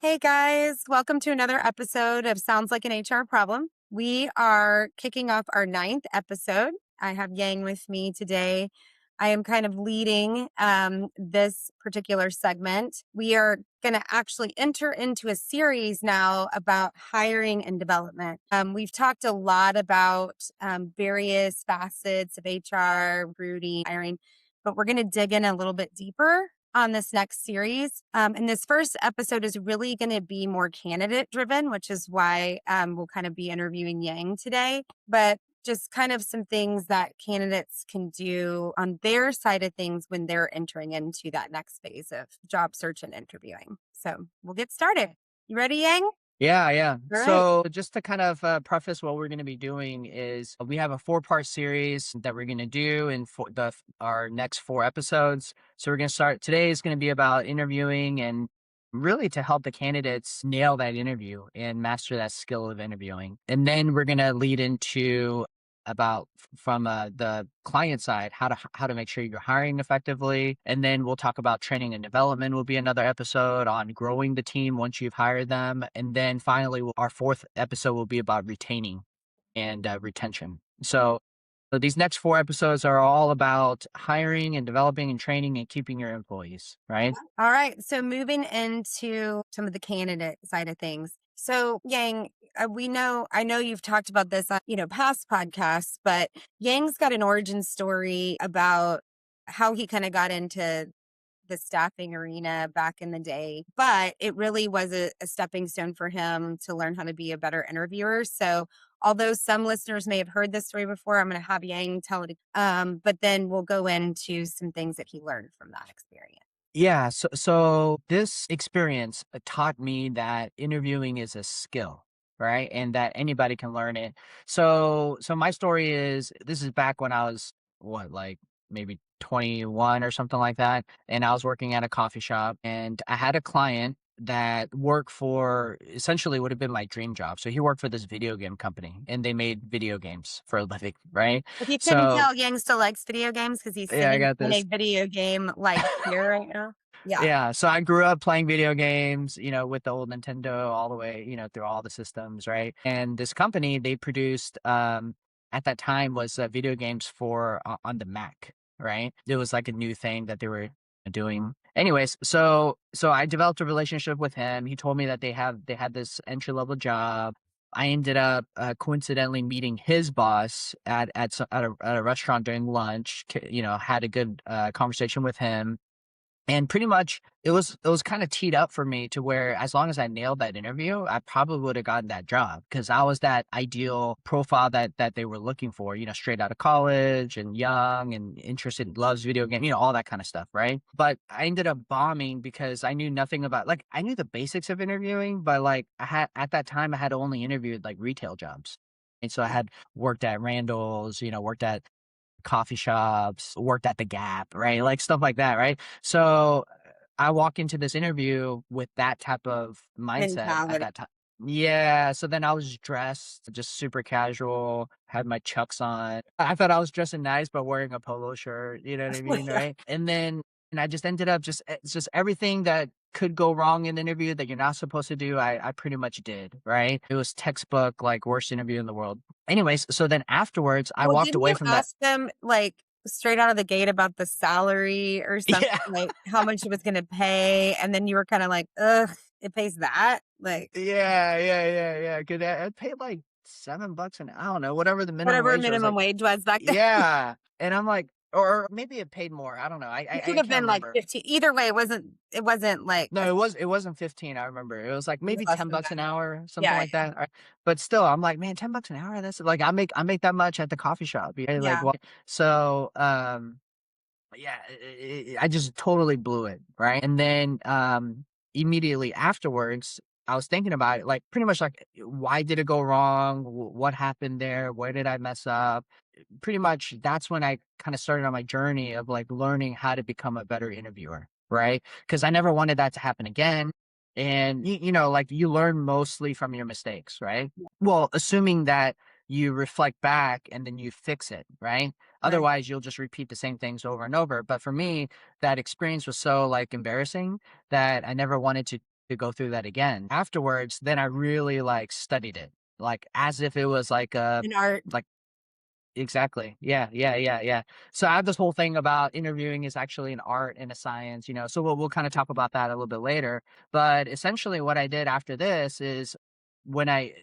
Hey guys, welcome to another episode of Sounds Like an HR Problem. We are kicking off our ninth episode. I have Yang with me today. I am kind of leading this particular segment. We are going to actually enter into a series now about hiring and development. We've talked a lot about various facets of HR, recruiting, hiring, but we're going to dig in a little bit deeper on this next series. And this first episode is really going to be more candidate driven, which is why we'll kind of be interviewing Yang today. But just kind of some things that candidates can do on their side of things when they're entering into that next phase of job search and interviewing. So we'll get started. You ready, Yang? Yeah, yeah. All right. So just to kind of preface what we're going to be doing is we have a four-part series that we're going to do in our next four episodes. So we're going to start today is going to be about interviewing and really to help the candidates nail that interview and master that skill of interviewing. And then we're going to lead into about from the client side how to make sure you're hiring effectively, and then we'll talk about training and development will be another episode on growing the team once you've hired them, and then finally our fourth episode will be about retaining and retention. So these next four episodes are all about hiring and developing and training and keeping your employees, right? All right. So moving into some of the candidate side of things. So Yang, I know you've talked about this on, past podcasts, but Yang's got an origin story about how he kind of got into the staffing arena back in the day, but it really was a stepping stone for him to learn how to be a better interviewer. So although some listeners may have heard this story before, I'm going to have Yang tell it. But then we'll go into some things that he learned from that experience. Yeah, so this experience taught me that interviewing is a skill, right? And that anybody can learn it. So my story is this is back when I was like maybe 21 or something like that, and I was working at a coffee shop, and I had a client that worked for essentially would have been my dream job. So he worked for this video game company, and they made video games for a living, right? If you couldn't So tell, Yang still likes video games because he's yeah, I sitting got in a this. video game like here right now. Yeah. Yeah, so I grew up playing video games, with the old Nintendo all the way, through all the systems, right? And this company, they produced, at that time was video games for on the Mac, right? It was like a new thing that they were doing. Anyways, so I developed a relationship with him. He told me that they had this entry level job. I ended up coincidentally meeting his boss at a restaurant during lunch. Had a good conversation with him, and pretty much it was kind of teed up for me to where as long as I nailed that interview, I probably would have gotten that job because I was that ideal profile that they were looking for, straight out of college and young and interested, loves video game, all that kind of stuff, right? But I ended up bombing because I knew nothing about, like, I knew the basics of interviewing, but like I had at that time I had only interviewed like retail jobs. And so I had worked at Randall's, worked at coffee shops, worked at the Gap, right? Like stuff like that, right? So I walk into this interview with that type of mindset at Mentality. that time. Yeah. So then I was dressed just super casual, had my chucks on. I thought I was dressing nice, but wearing a polo shirt, you know what I mean? Yeah. Right. And I just ended up it's just everything that could go wrong in an interview that you're not supposed to do, I pretty much did, right? It was textbook, like worst interview in the world. Anyways, so then afterwards, I Well, walked didn't away you from that. ask them like straight out of the gate about the salary or something, Yeah. like how much it was going to pay? And then you were kind of like, ugh, it pays that? Like Yeah. Good. I paid like $7 an I don't know, whatever the minimum whatever wage was, minimum like, wage was back then. yeah. And I'm like, or maybe it paid more. I don't know. It I could have can't been like remember. 15. Either way, it wasn't like No, it wasn't 15. I remember. It was like it was maybe less 10 than bucks that. an hour, something Yeah. like that. But still, I'm like, man, $10 an hour. That's like I make that much at the coffee shop. Yeah. Like Yeah. what? So yeah, I just totally blew it, right? And then immediately afterwards, I was thinking about it, like pretty much like why did it go wrong? What happened there? Where did I mess up? Pretty much that's when I kind of started on my journey of like learning how to become a better interviewer, right? Because I never wanted that to happen again. And like you learn mostly from your mistakes, right? Well, assuming that you reflect back and then you fix it, right? Right. Otherwise, you'll just repeat the same things over and over. But for me, that experience was so like embarrassing that I never wanted to to go through that again. Afterwards, then I really like studied it, like as if it was like a In art. like exactly. Yeah, yeah, yeah, yeah. So I have this whole thing about interviewing is actually an art and a science, so we'll kind of talk about that a little bit later. But essentially what I did after this is when I,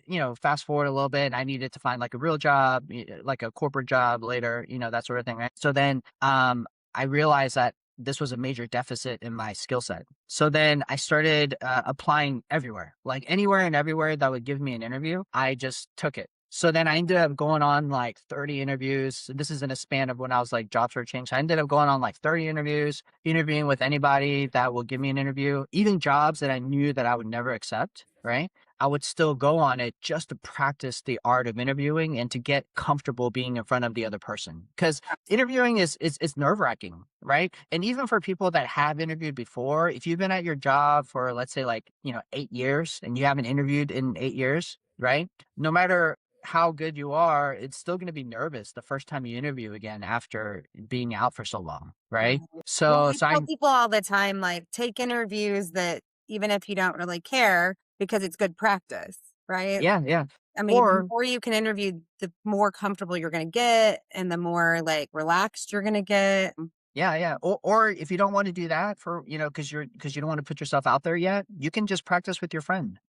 fast forward a little bit, I needed to find like a real job, like a corporate job later, that sort of thing, right? So then I realized that this was a major deficit in my skill set. So then I started applying everywhere, like anywhere and everywhere that would give me an interview. I just took it. So then I ended up going on like 30 interviews. This is in a span of when I was like job searching. So I ended up going on like 30 interviews, interviewing with anybody that will give me an interview, even jobs that I knew that I would never accept, right? I would still go on it just to practice the art of interviewing and to get comfortable being in front of the other person. Because interviewing is nerve-wracking, right? And even for people that have interviewed before, if you've been at your job for let's say like, 8 years and you haven't interviewed in 8 years, right? No matter how good you are, it's still going to be nervous the first time you interview again after being out for so long, right? Right. Well, So I so tell I people all the time, like, take interviews that even if you don't really care, because it's good practice, right? yeah, yeah. I mean, the Or more you can interview, the more comfortable you're gonna get and the more, like, relaxed you're gonna get. yeah, yeah. Or if you don't want to do that for, because you don't want to put yourself out there yet, you can just practice with your friend,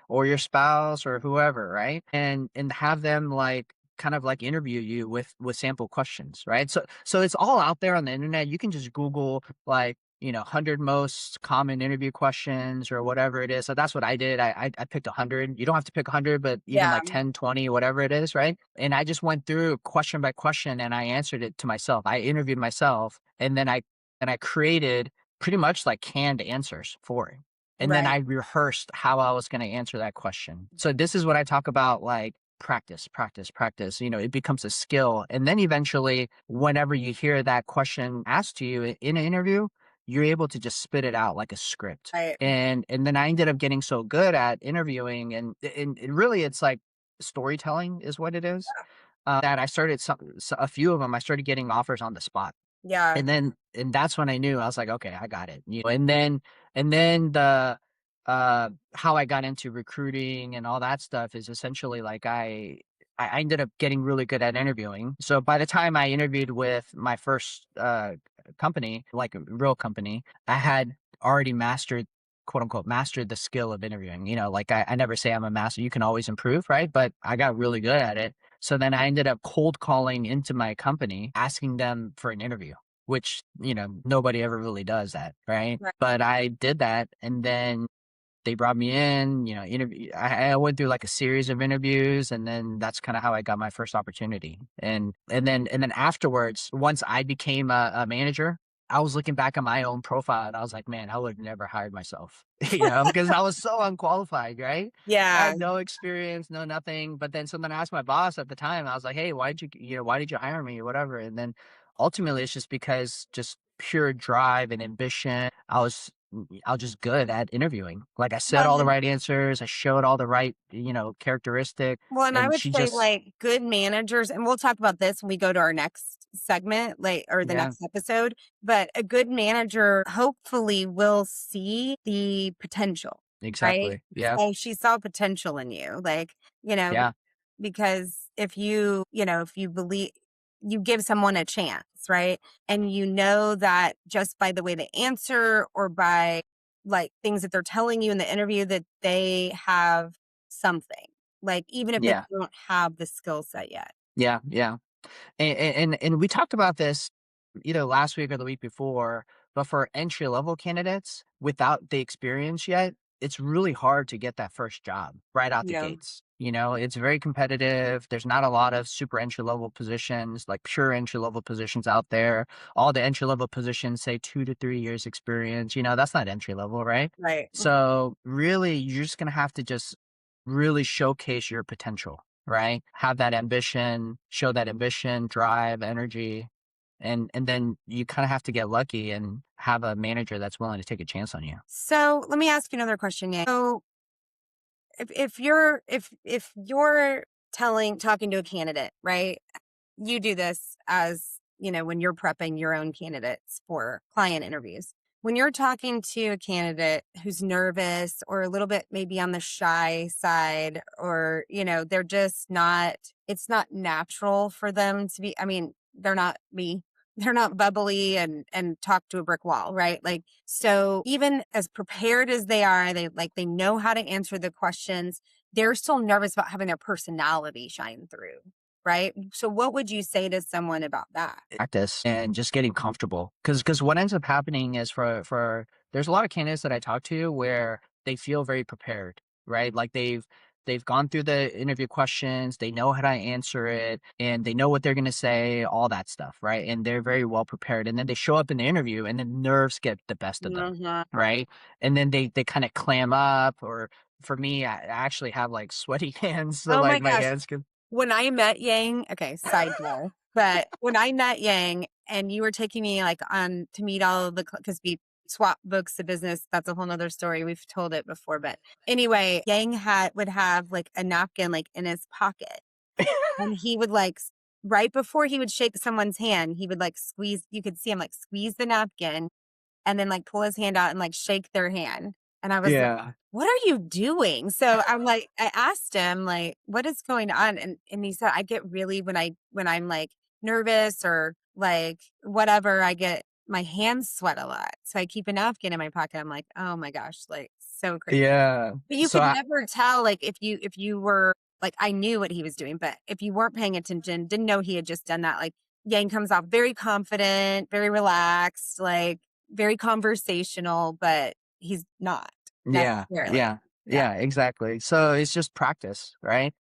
or your spouse or whoever, right? And have them like kind of like interview you with sample questions, right? So it's all out there on the internet. You can just Google like 100 most common interview questions or whatever it is. So that's what I did. I picked 100. You don't have to pick 100, but even Yeah, like 10, 20, whatever it is, right? And I just went through question by question and I answered it to myself. I interviewed myself and then I created pretty much like canned answers for it. And then right, I rehearsed how I was going to answer that question. So this is what I talk about like practice, practice, practice. It becomes a skill. And then eventually, whenever you hear that question asked to you in an interview, you're able to just spit it out like a script. right. And then I ended up getting so good at interviewing and really it's like storytelling is what it is. That I started a few of them. I started getting offers on the spot, Yeah, and that's when I knew I was like, okay, I got it. And then the how I got into recruiting and all that stuff is essentially like I ended up getting really good at interviewing. So by the time I interviewed with my first company, like a real company, I had already mastered, quote unquote, mastered the skill of interviewing. Like I never say I'm a master. You can always improve, right? But I got really good at it. So then I ended up cold calling into my company, asking them for an interview, which, nobody ever really does that, right? right. But I did that. And then they brought me in, interview. I went through like a series of interviews, and then that's kind of how I got my first opportunity. And then afterwards, once I became a manager, I was looking back on my own profile and I was like, man, I would have never hired myself, because I was so unqualified, right? I Yeah. had no experience, no nothing. But then someone asked my boss at the time, I was like, hey, why did you hire me or whatever? And then ultimately it's just because just pure drive and ambition. I was just good at interviewing. Like I said all the Well, right answers, I showed all the right, characteristic, well, and I and would she say, just like, good managers, and we'll talk about this when we go to our next segment, like, or the yeah, next episode, but a good manager hopefully will see the potential, right? exactly. Yeah. So she saw potential in you, like, you know, Yeah. because if you believe you give someone a chance, right? And you know that just by the way they answer or by like things that they're telling you in the interview that they have something, like even if they Yeah. don't have the skill set yet. Yeah. Yeah. And we talked about this either last week or the week before, but for entry level candidates without the experience yet, it's really hard to get that first job right out the Yeah. gates. It's very competitive. There's not a lot of super entry level positions, like pure entry level positions out there. All the entry level positions say 2 to 3 years experience. That's not entry level, right? Right. So really, you're just gonna have to just really showcase your potential, right? Have that ambition, show that ambition, drive, energy, and then you kind of have to get lucky and have a manager that's willing to take a chance on you. So let me ask you another question. Yeah. So if you're talking to a candidate, right? You do this as, when you're prepping your own candidates for client interviews. when you're talking to a candidate who's nervous or a little bit maybe on the shy side, or, they're just not, it's not natural for them to be, I mean, they're not me. They're not bubbly and talk to a brick wall, right? Like, so even as prepared as they are, they know how to answer the questions. They're still nervous about having their personality shine through, right? So what would you say to someone about that? Practice and just getting comfortable. Because what ends up happening is for there's a lot of candidates that I talk to where they feel very prepared, right? Like they've gone through the interview questions, they know how to answer it, and they know what they're gonna say, all that stuff, right? And they're very well prepared. And then they show up in the interview and the nerves get the best of them, Mhm. right? And then they kind of clam up, or for me, I actually have like sweaty hands, so Oh my like my gosh. hands can. When I met Yang, okay, sidebar, but when I met Yang and you were taking me like on to meet all of the, because we swap books of business, that's a whole nother story. We've told it before, but anyway, Yang would have like a napkin like in his pocket, and he would like right before he would shake someone's hand, he would like squeeze. You could see him like squeeze the napkin and then like pull his hand out and like shake their hand. And I was like, Yeah. what are you doing? So I'm like, I asked him like, what is going on? And he said, I get really, when I'm like nervous or like whatever, I get my hands sweat a lot. So I keep a napkin in my pocket. I'm like, oh my gosh, like so crazy. Yeah. But you So could never tell, like, if you were like, I knew what he was doing, but if you weren't paying attention, didn't know he had just done that, like, Yang comes off very confident, very relaxed, like very conversational, but he's not yeah, necessarily. yeah, Yeah. yeah, exactly. So it's just practice, right?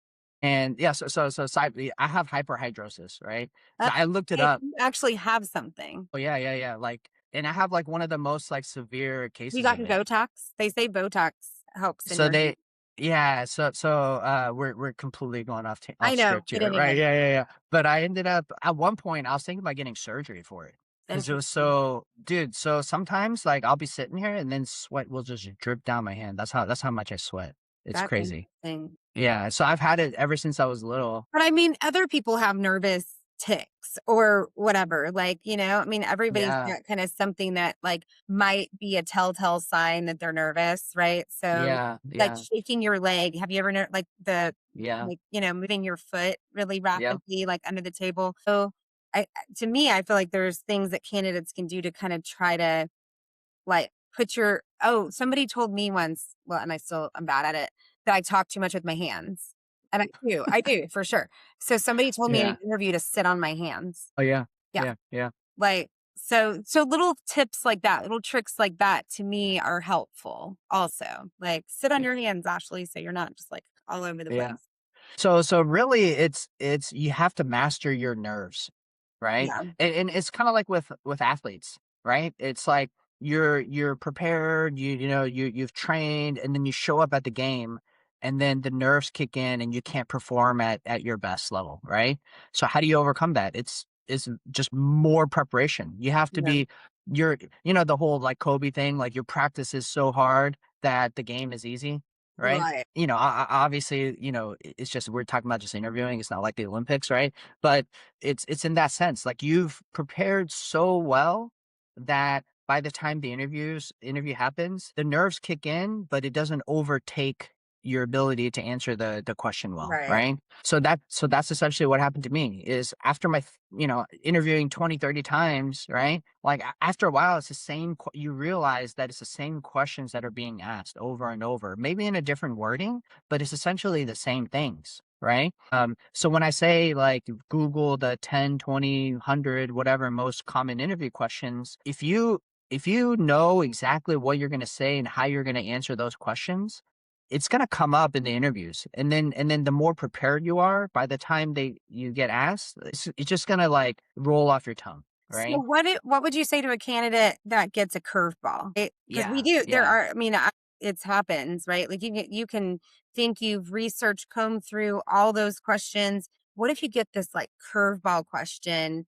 And yeah, so I have hyperhidrosis, right? Uh, So I looked it if up. you actually have something. Oh yeah, yeah, yeah. Like, and I have like one of the most like severe You cases of gotten it. Botox? They say Botox helps in So your hand. they, yeah, so we're completely going I off know. script Get here, into right? it. Yeah, yeah, yeah. But I ended up at one point I was thinking about getting surgery for it because it was Interesting. so, dude. So sometimes like I'll be sitting here and then sweat will just drip down my hand. That's how much I sweat. It's That's crazy. interesting. Yeah. So I've had it ever since I was little. But I mean, other people have nervous ticks or whatever. Like, I mean, everybody's Yeah. got kind of something that like might be a telltale sign that they're nervous, right? So, Yeah. like Yeah. shaking your leg. Have you ever like Yeah. moving your foot really Yeah. rapidly, like under the table? So, to me, I feel like there's things that candidates can do to kind of try to like somebody told me once, well, and I'm bad at it, that I talk too much with my hands. And I do for sure. So somebody told me in an Yeah. interview to sit on my hands. Oh yeah. Yeah. Yeah. Yeah. Like, so little tips like that, little tricks like that to me are helpful also. Like sit on your hands, Ashley, so you're not just like all over the Yeah. place. So really it's you have to master your nerves, right? Yeah. And it's kind of like with athletes, right? It's like you're prepared, you've trained, and then you show up at the game and then the nerves kick in and you can't perform at your best level, right? So how do you overcome that? It's just more preparation. You have to Yeah. be you're the whole like Kobe thing, like your practice is so hard that the game is easy, right? Right. Obviously, it's just we're talking about just interviewing. It's not like the Olympics, right? But it's in that sense. Like you've prepared so well that by the time the interview happens, the nerves kick in, but it doesn't overtake your ability to answer the question well, Right. right? So that's essentially what happened to me is after my interviewing 20, 30 times, right? Like after a while it's the same you realize that it's the same questions that are being asked over and over, maybe in a different wording, but it's essentially the same things, right? So when I say like Google the 10, 20, 100, whatever most common interview questions, if you know exactly what you're going to say and how you're going to answer those questions, it's going to come up in the interviews. And then the more prepared you are, by the time you get asked, it's just going to like roll off your tongue, So right? what would you say to a candidate that gets a curveball? Because we Yeah, do, there yeah, are, I mean, it's happens, right? Like you can think you've researched, combed through all those questions. What if you get this like curveball question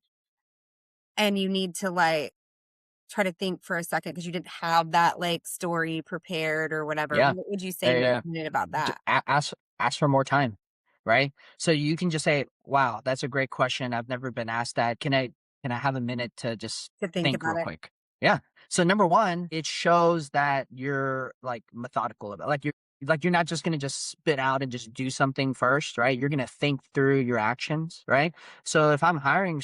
and you need to like try to think for a second because you didn't have that like story prepared or whatever? yeah, What would you say yeah, to a yeah. candidate about that? Ask for more time, right? So you can just say, "Wow, that's a great question. I've never been asked that. Can I have a minute to just To think think about real it. quick?" Yeah. So number one, it shows that you're like methodical about you're not just gonna just spit out and just do something first, right? You're gonna think through your actions, right? So if I'm hiring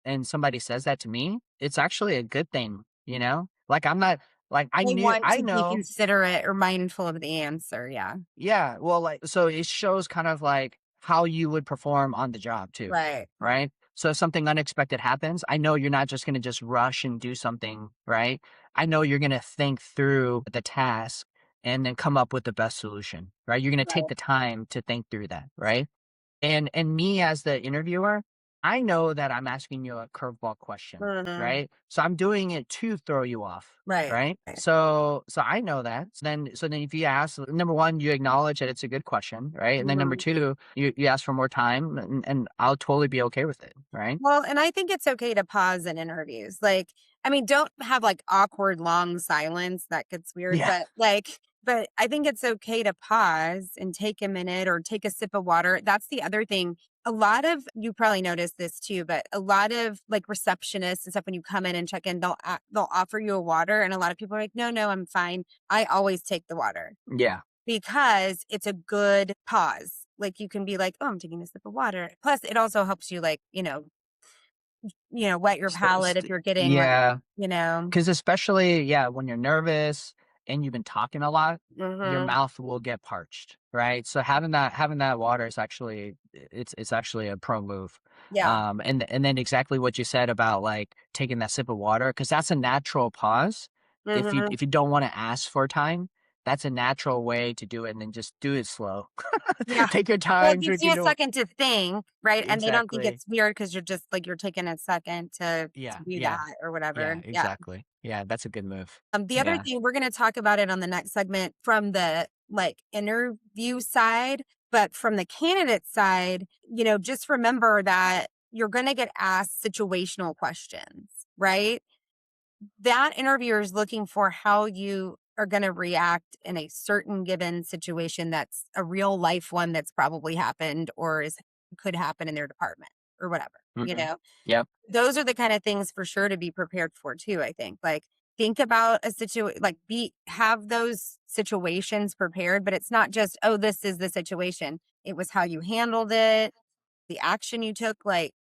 and somebody says that to me, it's actually a good thing, you know? Like I'm not like They want I to be know. considerate or mindful of the answer, yeah. Yeah, well, like, so it shows kind of like how you would perform on the job too, Right. right? So if something unexpected happens, I know you're not just going to just rush and do something, right? I know you're going to think through the task and then come up with the best solution, right? You're going to take Right. the time to think through that, right? And me as the interviewer, I know that I'm asking you a curveball question, Mhm. right? So I'm doing it to throw you off, Right. right? Right. So I know that. So then if you ask, number one, you acknowledge that it's a good question, right? And then number Mhm. two, you ask for more time and I'll totally be okay with it, right? Well, and I think it's okay to pause in interviews. Like, I mean, don't have like awkward long silence. That gets weird, Yeah. but I think it's okay to pause and take a minute or take a sip of water. That's the other thing. A lot of you probably noticed this too, but a lot of like receptionists and stuff when you come in and check in, they'll offer you a water, and a lot of people are like, "No, no, I'm fine." I always take the water Yeah. because it's a good pause. Like you can be like, "Oh, I'm taking a sip of water." Plus, it also helps you like wet your St- palate if st- you're getting like, yeah. you know. Because especially, yeah, when you're nervous and you've been talking a lot, your Mhm. mouth will get parched, right? So having that water is actually it's actually a pro move. Yeah. And then exactly what you said about like taking that sip of water, because that's a natural pause. Mhm. If you don't want to ask for time, that's a natural way to do it, and then just do it slow. Yeah. Take your Well, it time gives you drinking. a second to think, right? And they don't think Exactly. it's weird because you're taking a second to Yeah. do Yeah. that or whatever. Yeah. Yeah. Exactly. Yeah. That's a good move. The other Yeah. thing we're gonna talk about it on the next segment from the, like, interview side, but from the candidate side, just remember that you're gonna get asked situational questions, right? That interviewer is looking for how you are going to react in a certain given situation that's a real life one that's probably happened or could happen in their department or whatever, Hmm. Yep. those are the kind of things for sure to be prepared for too. I think, like, think about a situation, like, be have those situations prepared, but it's not just, oh, this is the situation. It was how you handled it, the action you took, like,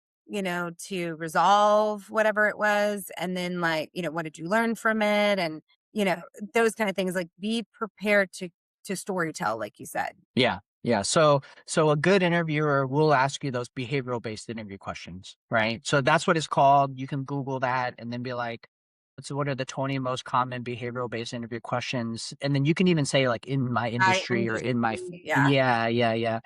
to resolve whatever it was. And then, like, what did you learn from it? And, you know, those kind of things, like, be prepared to story tell, like you said. Yeah. Yeah. So a good interviewer will ask you those behavioral based interview questions, right? So that's what it's called. You can Google that and then be like, so what are the 20 most common behavioral based interview questions? And then you can even say like in my I industry or in my industry, yeah. yeah, yeah, yeah.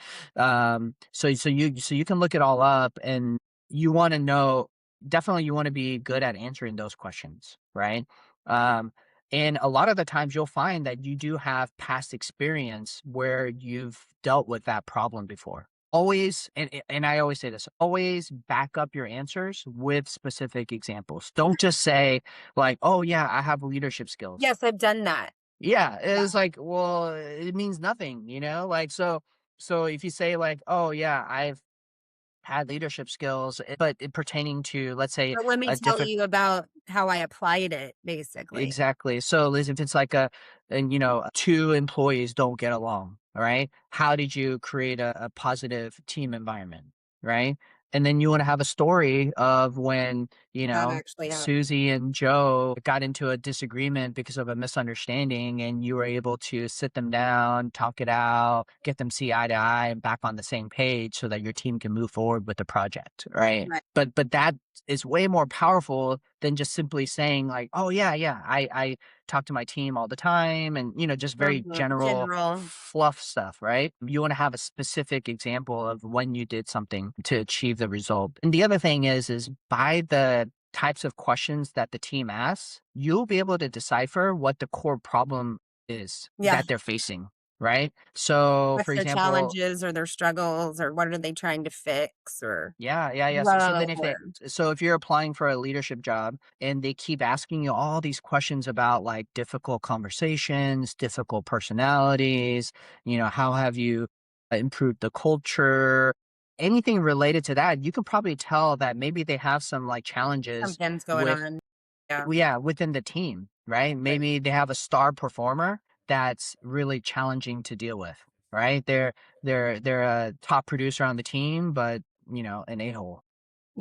So you can look it all up and you want to know, definitely you want to be good at answering those questions, right? Um and a lot of the times you'll find that you do have past experience where you've dealt with that problem before. Always, and I always say this, always back up your answers with specific examples. Don't just say like, "Oh yeah, I have leadership skills." Yes, I've done that. Yeah, Yeah. it's like, well, it means nothing, you know? Like so if you say like, "Oh yeah, I've had leadership skills," but pertaining to, let's say, But let me a tell different. you about how I applied it, basically. Exactly. So, Liz, if it's like and two employees don't get along, all right? How did you create a positive team environment, right? And then you want to have a story of when, That actually happened. Susie and Joe got into a disagreement because of a misunderstanding, and you were able to sit them down, talk it out, get them see eye to eye and back on the same page so that your team can move forward with the project, right? Right. But that is way more powerful than just simply saying like, "Oh yeah, yeah, I talk to my team all the time," and just very Mhm. general General. fluff stuff, right? You want to have a specific example of when you did something to achieve the result. And the other thing is by the types of questions that the team asks, you'll be able to decipher what the core problem is Yeah. that they're facing, right? So, What's for their example, challenges or their struggles or what are they trying to fix or yeah, yeah, yeah. So grow then or if you're applying for a leadership job and they keep asking you all these questions about like difficult conversations, difficult personalities, how have you improved the culture, anything related to that, you can probably tell that maybe they have some like challenges something's going with on. Yeah. yeah, within the team, right? Right. Maybe they have a star performer that's really challenging to deal with, right? They're a top producer on the team, but an a-hole.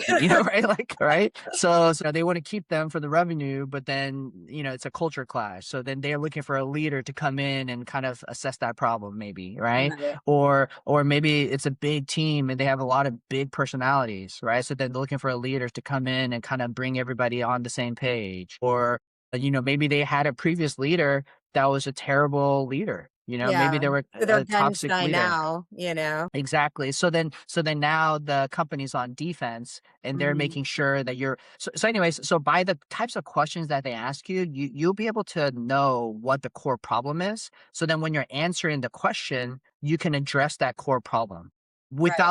Right? Like, right? So they want to keep them for the revenue, but then, it's a culture clash. So then they're looking for a leader to come in and kind of assess that problem, maybe, right? Right. Or maybe it's a big team and they have a lot of big personalities, right? So then they're looking for a leader to come in and kind of bring everybody on the same page. Or, maybe they had a previous leader that was a terrible leader. Maybe Yeah. they were So they're a gun toxic shy leader. now, you know? Exactly. So then now the company's on defense and they're Mhm. making sure that so anyways, so by the types of questions that they ask you, you'll be able to know what the core problem is. So then when you're answering the question, you can address that core problem Right.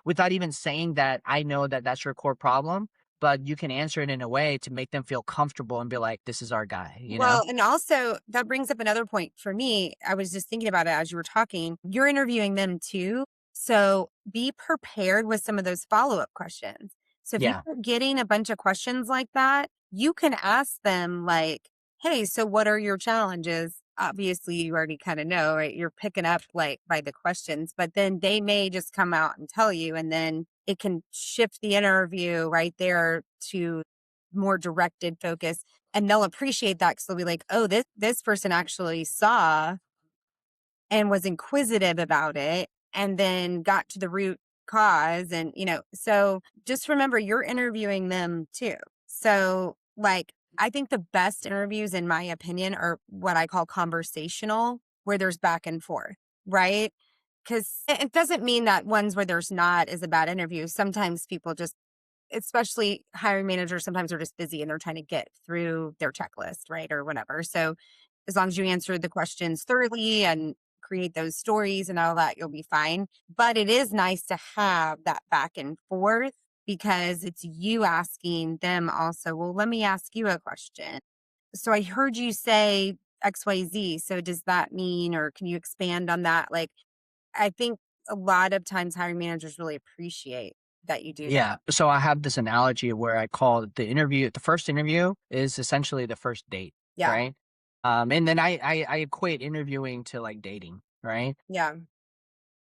without even saying that I know that that's your core problem, but you can answer it in a way to make them feel comfortable and be like, this is our guy, you know? Well, and also that brings up another point for me. I was just thinking about it as you were talking. You're interviewing them too. So be prepared with some of those follow-up questions. So if you Yeah. are getting a bunch of questions like that, you can ask them like, "Hey, so what are your challenges?" Obviously, you already kind of know, right? You're picking up like by the questions, but then they may just come out and tell you, and then it can shift the interview right there to more directed focus, and they'll appreciate that because 'cause they'll be like, "Oh, this person actually saw and was inquisitive about it and then got to the root cause," and, so just remember you're interviewing them too. So, like, I think the best interviews, in my opinion, are what I call conversational, where there's back and forth, right? Because it doesn't mean that ones where there's not is a bad interview. Sometimes people just, especially hiring managers, sometimes are just busy and they're trying to get through their checklist, right? Or whatever. So as long as you answer the questions thoroughly and create those stories and all that, you'll be fine. But it is nice to have that back and forth because it's you asking them also, well, let me ask you a question. So I heard you say XYZ. So does that mean, or can you expand on that? Like, I think a lot of times hiring managers really appreciate that you do that. Yeah. So I have this analogy where I call the first interview is essentially the first date, Yeah. right? And then I equate interviewing to like dating, right? Yeah.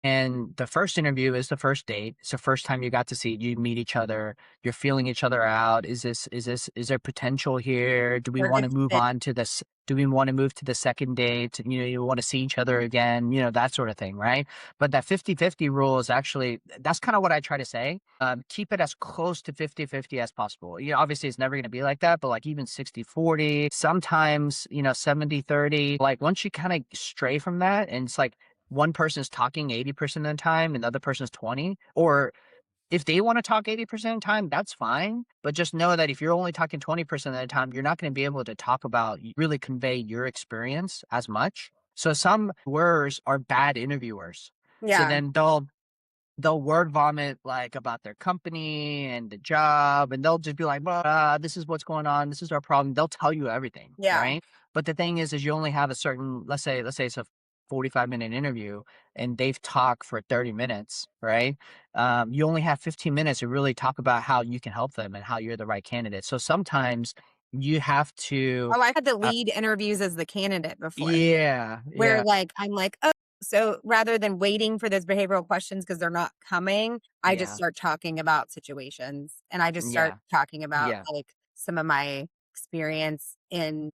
And the first interview is the first date. It's the first time you meet each other, you're feeling each other out. Is there potential here? Do we Where want to it's move been. on to this? Do we want to move to the second date? You want to see each other again, that sort of thing, right? But that 50-50 rule is actually, that's kind of what I try to say. Keep it as close to 50-50 as possible. Obviously it's never going to be like that, but like even 60-40, sometimes, 70-30, like once you kind of stray from that and it's like, one person's talking 80% of the time and the other person's 20, or if they want to talk 80% of the time, that's fine, but just know that if you're only talking 20% of the time, you're not going to be able to talk about, really convey your experience as much. So some words are bad interviewers, so Yeah. then they'll word vomit like about their company and the job, and they'll just be like, "Well, this is what's going on, this is our problem." They'll tell you everything, Yeah. right? But the thing is you only have a certain, let's say it's a 45-minute interview and they've talked for 30 minutes, right? You only have 15 minutes to really talk about how you can help them and how you're the right candidate. So sometimes you have to Oh, I had to uh, lead interviews as the candidate before, yeah, where, yeah, like, I'm like, "Oh," so rather than waiting for those behavioral questions because 'cause they're not coming, I just yeah, start talking about situations, and I just start yeah, talking about, yeah. like, some of my experience in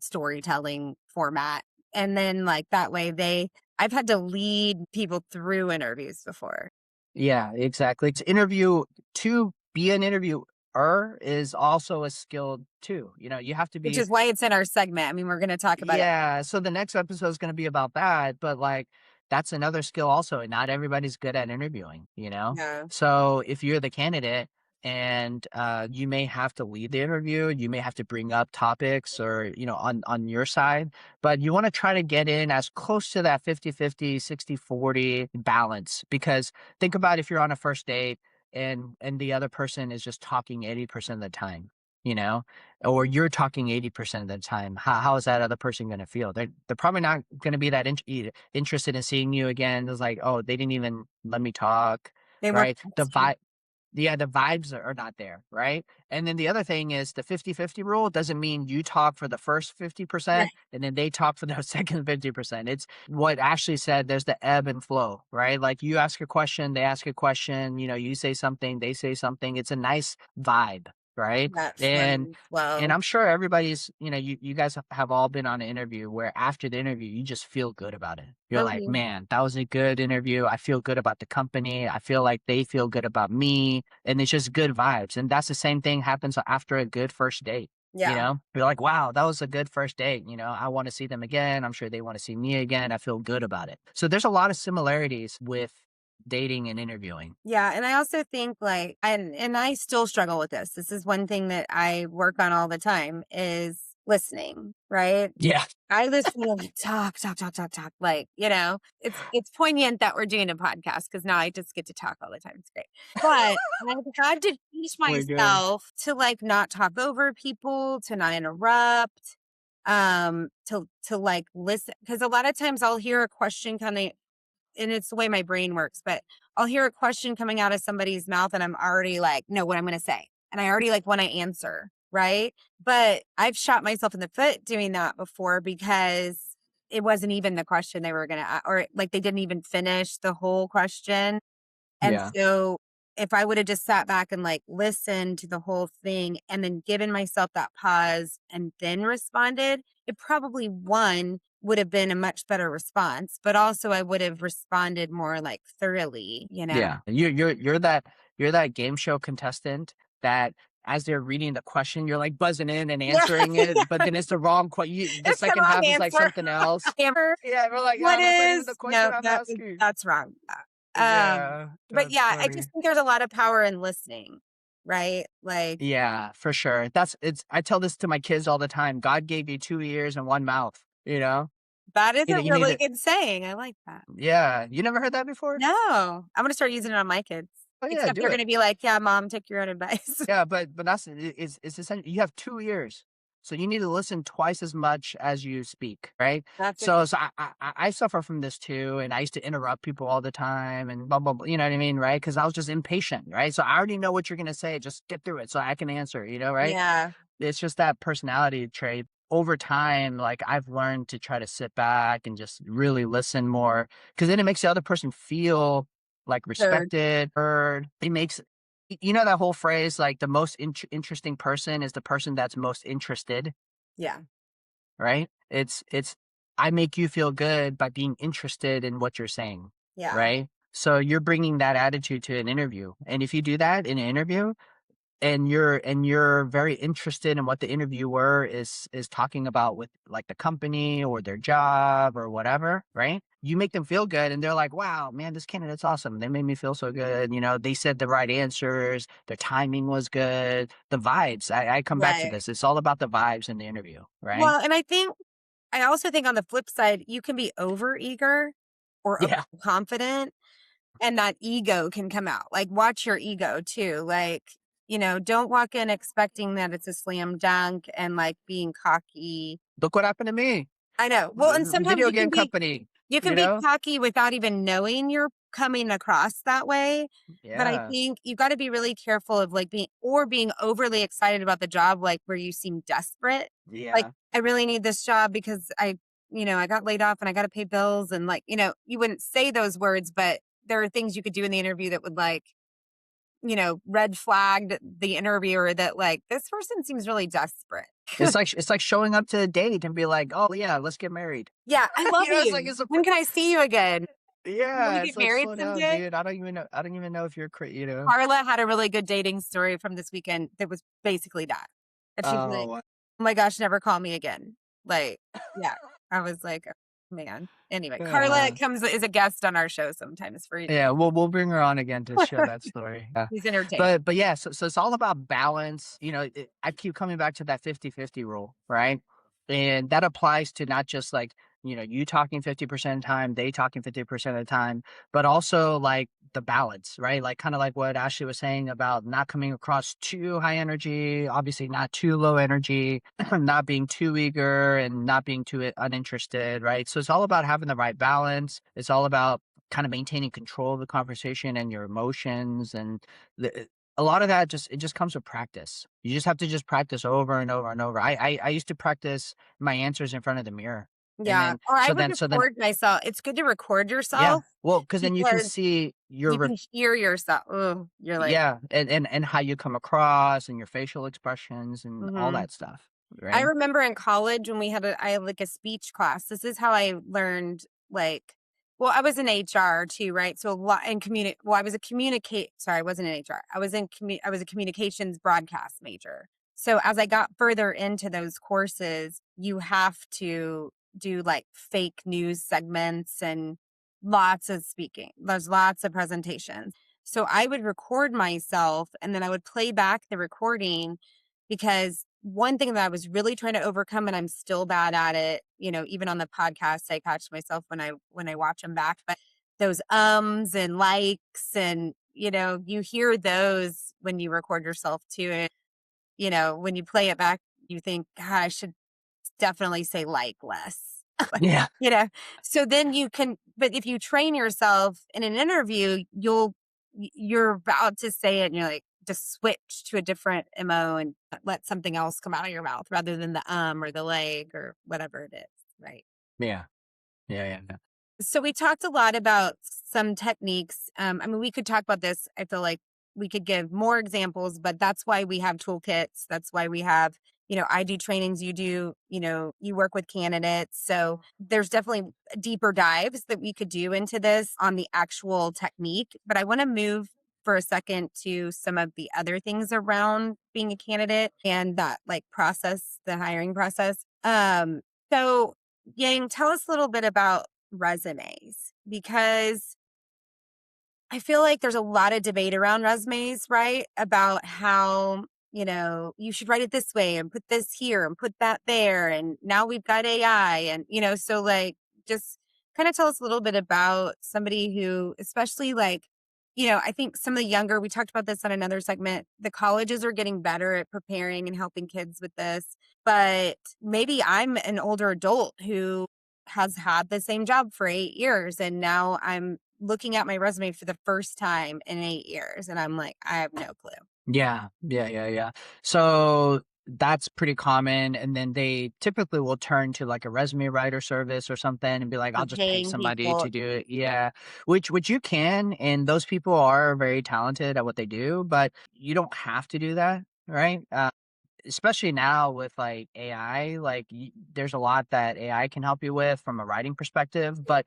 storytelling format, and then, like, that way I've had to lead people through interviews before, Yeah, exactly. To be an interviewer is also a skill too. You have to which be, is why it's in our segment. I mean, we're gonna talk about it. yeah. So the next episode is going to be about that, but like that's another skill also. And not everybody's good at interviewing. Yeah. So if you're the candidate and you may have to lead the interview, you may have to bring up topics or, on your side, but you want to try to get in as close to that 50-50, 60-40 balance, because think about if you're on a first date and the other person is just talking 80% of the time, you know, or you're talking 80% of the time, how is that other person going to feel? They're probably not going to be that interested in seeing you again. It's like, oh, they didn't even let me talk, They weren't right? The asking. vibe, yeah, the vibes are not there, right? And then the other thing is the 50-50 rule doesn't mean you talk for the first 50% Right. and then they talk for the second 50%. It's what Ashley said, there's the ebb and flow, right? Like you ask a question, they ask a question, you say something, they say something. It's a nice vibe, right? That And flow, and flow. I'm sure everybody's, you guys have all been on an interview where after the interview, you just feel good about it. You're Oh, like, yeah. man, that was a good interview. I feel good about the company. I feel like they feel good about me. And it's just good vibes. And that's the same thing happens after a good first date. Yeah. You're like, wow, that was a good first date. I want to see them again. I'm sure they want to see me again. I feel good about it. So there's a lot of similarities with dating and interviewing. Yeah, and I also think like and I still struggle with this. This is one thing that I work on all the time is listening, right? Yeah. I listen to like talk, talk, talk, talk, talk. Like, it's poignant that we're doing a podcast because now I just get to talk all the time. It's great. But I've had to teach We're good. myself to like not talk over people, to not interrupt, to like listen. Because a lot of times I'll hear a question kind of and it's the way my brain works, but I'll hear a question coming out of somebody's mouth and I'm already like, know what I'm going to say. And I already like want to answer. Right. But I've shot myself in the foot doing that before because it wasn't even the question they were going to, or like they didn't even finish the whole question. And Yeah. so if I would have just sat back and like listened to the whole thing and then given myself that pause and then responded, it probably one would have been a much better response, but also I would have responded more like thoroughly, you know? Yeah. You're that game show contestant that as they're reading the question, you're like buzzing in and Yeah. answering it, but then it's the wrong question. The It's the second wrong half is like answer. something else. Amber, Yeah, we're like, what that's not even the is question no, I'm asking. that's wrong. Yeah, But that's yeah, I funny. just think there's a lot of power in listening, right? Like Yeah, for sure. I tell this to my kids all the time. God gave you two ears and one mouth, you know? that is a You need really to, good saying. I like that. yeah. You never heard that before? No, I'm gonna start using it on my kids. Oh yeah, Except do they're it. gonna be like, "Yeah, mom, take your own advice." Yeah, but that's it's essentially you have two ears, so you need to listen twice as much as you speak, right? That's a So I suffer from this too, and I used to interrupt people all the time, and blah blah blah. You know what I mean, right? Because I was just impatient, right? So I already know what you're gonna say. Just get through it, so I can answer. Right? yeah, It's just that personality trait. Over time, like I've learned to try to sit back and just really listen more, because then it makes the other person feel like third. respected, heard. It makes you know that whole phrase, like the most interesting person is the person that's most interested, Yeah, right? It's I make you feel good by being interested in what you're saying, yeah, right? So you're bringing that attitude to an interview, and if you do that in an interview, and you're very interested in what the interviewer is talking about with like the company or their job or whatever, right? You make them feel good and they're like, wow, man, this candidate's awesome. They made me feel so good. They said the right answers, their timing was good, the vibes. I come back to right. this. It's all about the vibes in the interview, right? Well, and I also think on the flip side, you can be over eager or Yeah. confident, and that ego can come out. Like, watch your ego too. Like, don't walk in expecting that it's a slam dunk and like being cocky. Look what happened to me. I know. Well, and The sometimes video game company, you can you be know? cocky without even knowing you're coming across that way. But I Yeah. think you got to be really careful of like being overly excited about the job, like where you seem desperate. Like, Yeah. I really need this job because I got laid off and I got to pay bills. And like, you wouldn't say those words, but there are things you could do in the interview that would like, red flagged the interviewer that like, this person seems really desperate. It's like showing up to a date and be like, "Oh yeah, let's get married." Yeah, I love It's like you. it's a When can I see you again? Will we yeah, get it's like married slow down, someday? dude. I don't even know if you're Carla had a really good dating story from this weekend that was basically that. And she's like, Oh, "Oh my gosh, never call me again." Like, yeah. I was like, "Oh, man." Anyway, Carla yeah. comes is a guest on our show sometimes for Yeah, we'll bring her on again to share that story. Yeah. he's entertained. But yeah, so it's all about balance. I keep coming back to that 50-50 rule, right? And that applies to not just like, you talking 50% of the time, they talking 50% of the time, but also like the balance, right? Like kind of like what Ashley was saying about not coming across too high energy, obviously not too low energy, not being too eager and not being too uninterested, right? So it's all about having the right balance. It's all about kind of maintaining control of the conversation and your emotions and a lot of that it just comes with practice. You just have to just practice over and over and over. I used to practice my answers in front of the mirror, and Yeah, then or I would so then record myself. It's good to record yeah, yourself well, because then you can because see your you can hear yourself. Ooh, you're like, yeah, and how you come across and your facial expressions and all mhm. that stuff, I right? remember in college when I had like a speech class. This is how I learned like well, I was in HR too, right? So a lot in well, I was a communicate sorry, I wasn't in HR. I was a communications broadcast major. So as I got further into those courses, you have to do like fake news segments and lots of speaking. There's lots of presentations. So I would record myself and then I would play back the recording because one thing that I was really trying to overcome, and I'm still bad at it, you know, even on the podcast, I catch myself when I watch them back, but those ums and likes and, you know, you hear those when you record yourself too. And, you know, when you play it back, you think, God, I should definitely say like less. Yeah. You know, so then you can, but if you train yourself in an interview, you're about to say it and you're like, just switch to a different MO and let something else come out of your mouth rather than the or the leg or whatever it is. Right. Yeah. Yeah, yeah, yeah. So we talked a lot about some techniques. I mean, we could talk about this. I feel like we could give more examples, but that's why we have toolkits. That's why we have, you know, I do trainings, you do, you know, you work with candidates. So there's definitely deeper dives that we could do into this on the actual technique. But I want to move for a second to some of the other things around being a candidate and that like process, the hiring process. So Yang, tell us a little bit about resumes because I feel like there's a lot of debate around resumes, right? About how, you know, you should write it this way and put this here and put that there. And now we've got AI. And, you know, so like just kind of tell us a little bit about somebody who, especially like, you know, I think some of the younger, we talked about this on another segment, the colleges are getting better at preparing and helping kids with this. But maybe I'm an older adult who has had the same job for 8 years and now I'm looking at my resume for the first time in 8 years, and I'm like, I have no clue. Yeah, yeah, yeah, yeah. So that's pretty common. And then they typically will turn to like a resume writer service or something and be like, For I'll just pay paying somebody people to do it. Yeah. Which you can, and those people are very talented at what they do, but you don't have to do that, right? Especially now with like AI, like there's a lot that AI can help you with from a writing perspective, but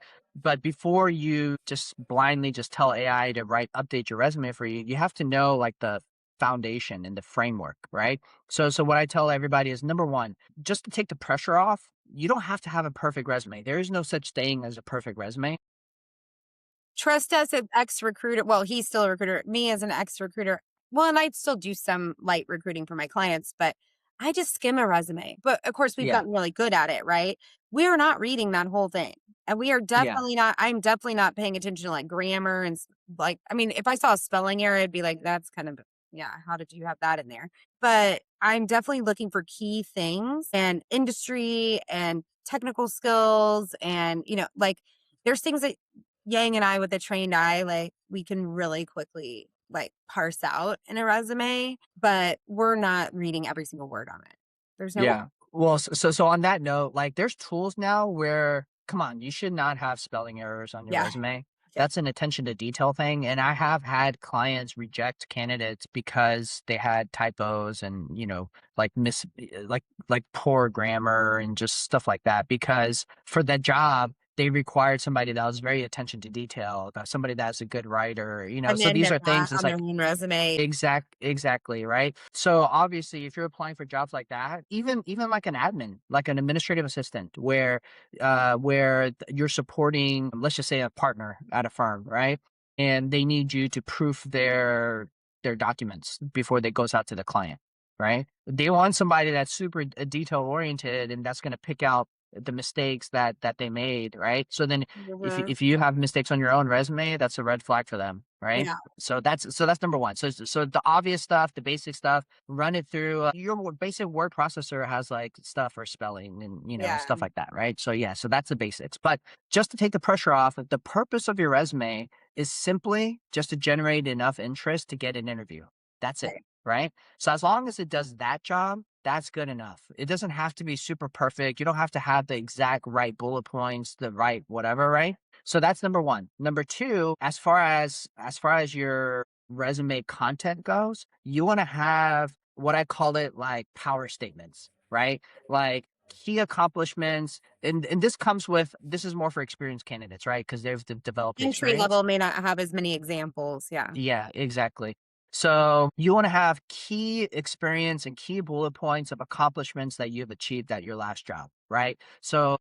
before you just blindly just tell AI to update your resume for you, you have to know like the foundation and the framework, right? So what I tell everybody is number one, just to take the pressure off, you don't have to have a perfect resume. There is no such thing as a perfect resume. trust us as ex-recruiter well, he's still a recruiter. Me as an ex-recruiter well, and I'd still do some light recruiting for my clients, but I just skim a resume. But, of course, we've Yeah. gotten really good at it, right? We are not reading that whole thing, and we are Yeah. definitely not I'm definitely not paying attention to, like, grammar and s like, I mean, if I saw a spelling error, I'd be like, "That's kind of yeah, how did you have that in there?" But I'm definitely looking for key things and industry and technical skills and, you know, like, there's things that Yang and I with a trained eye, like, we can really quickly, like, parse out in a resume, but we're not reading every single word on it. There's no way. Yeah. Well, so on that note, like there's tools now where come on, you should not have spelling errors on your Yeah, resume. yeah. That's an attention to detail thing. And I have had clients reject candidates because they had typos and, like like poor grammar and just stuff like that. Because for that job, they required somebody that was very attention to detail, somebody that's a good writer. So these Amended are that things it's on their like own resume. exactly, right? So obviously if you're applying for jobs like that, even like an admin, like an administrative assistant where you're supporting, let's just say a partner at a firm, right? And they need you to proof their documents before they goes out to the client, right? They want somebody that's super detail oriented and that's going to pick out the mistakes that they made, right? So then Mhm. if you have mistakes on your own resume, that's a red flag for them, right? Yeah, So that's number one. So the obvious stuff, the basic stuff, run it through your basic word processor has like stuff for spelling and yeah. stuff like that, right? So yeah, so that's the basics. But just to take the pressure off, the purpose of your resume is simply just to generate enough interest to get an interview. That's it, Right. right? So as long as it does that job, that's good enough. It doesn't have to be super perfect. You don't have to have the exact right bullet points, the right whatever, right? So that's number one. Number two, as far as your resume content goes, you want to have what I call it like power statements, right? Like key accomplishments. And this is more for experienced candidates, right? Because they've developed Entry experience. level may not have as many examples. Yeah. Yeah, exactly. So you want to have key experience and key bullet points of accomplishments that you've achieved at your last job, right? So,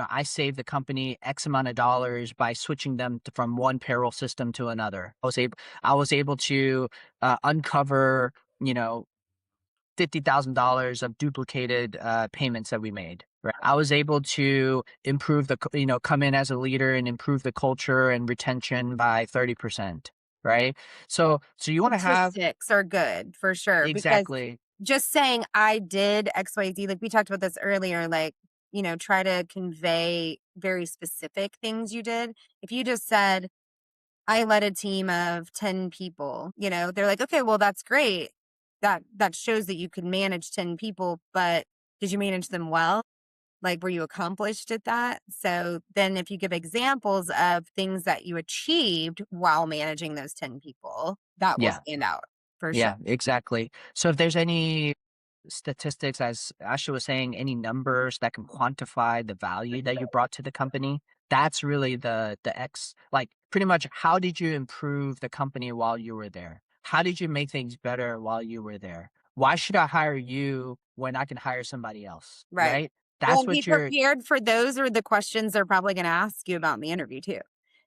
I saved the company X amount of dollars by switching them from one payroll system to another. I was able to uncover, you know, $50,000 of duplicated payments that we made. Right. I was able to improve come in as a leader and improve the culture and retention by 30%. Right. So you want to have Statistics are good for sure because exactly. just saying I did XYZ, like we talked about this earlier, like, try to convey very specific things you did. If you just said, I led a team of 10 people, they're like, okay, well, that's great. That shows that you can manage 10 people, but did you manage them well? Like, were you accomplished at that? So then if you give examples of things that you achieved while managing those 10 people, that will Yeah. stand out for sure. Yeah, exactly. So if there's any statistics, as Asha was saying, any numbers that can quantify the value that you brought to the company, that's really the X. Like pretty much, how did you improve the company while you were there? How did you make things better while you were there? Why should I hire you when I can hire somebody else? Right. Right? Well, That's and be what you're. prepared for those are the questions they're probably going to ask you about in the interview too.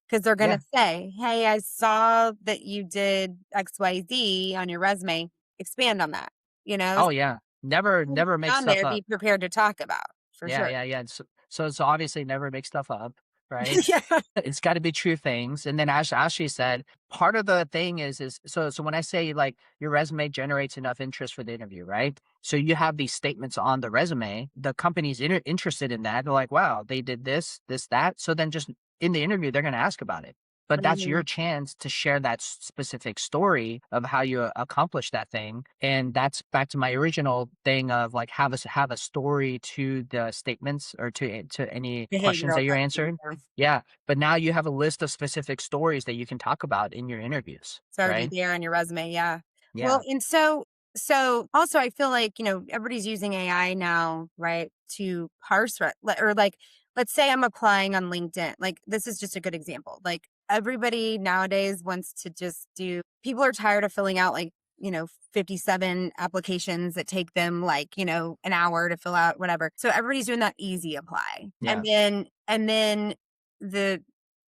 Because they're going Yeah. to say, hey, I saw that you did XYZ on your resume. Expand on that. Oh yeah. Never make On stuff there, up. be prepared to talk about for Yeah, sure. yeah, yeah. So obviously never make stuff up, right? Yeah. It's got to be true things. And then as she said, part of the thing is so when I say like your resume generates enough interest for the interview, right? So you have these statements on the resume, the company's interested in that. They're like, wow, they did this, that. So then just in the interview, they're going to ask about it. But that's your Mhm. chance to share that specific story of how you accomplished that thing. And that's back to my original thing of like have a story to the statements or to any questions Behavioral that you're questions. answering. Yeah. Yeah, but now you have a list of specific stories that you can talk about in your interviews, It's already right? there on your resume. Yeah. Well, Yeah. and so also I feel like, everybody's using AI now, right? To parse or like, let's say I'm applying on LinkedIn. Like this is just a good example. Like everybody nowadays wants to just people are tired of filling out like, 57 applications that take them like, an hour to fill out, whatever. So everybody's doing that easy apply. And Yeah. then the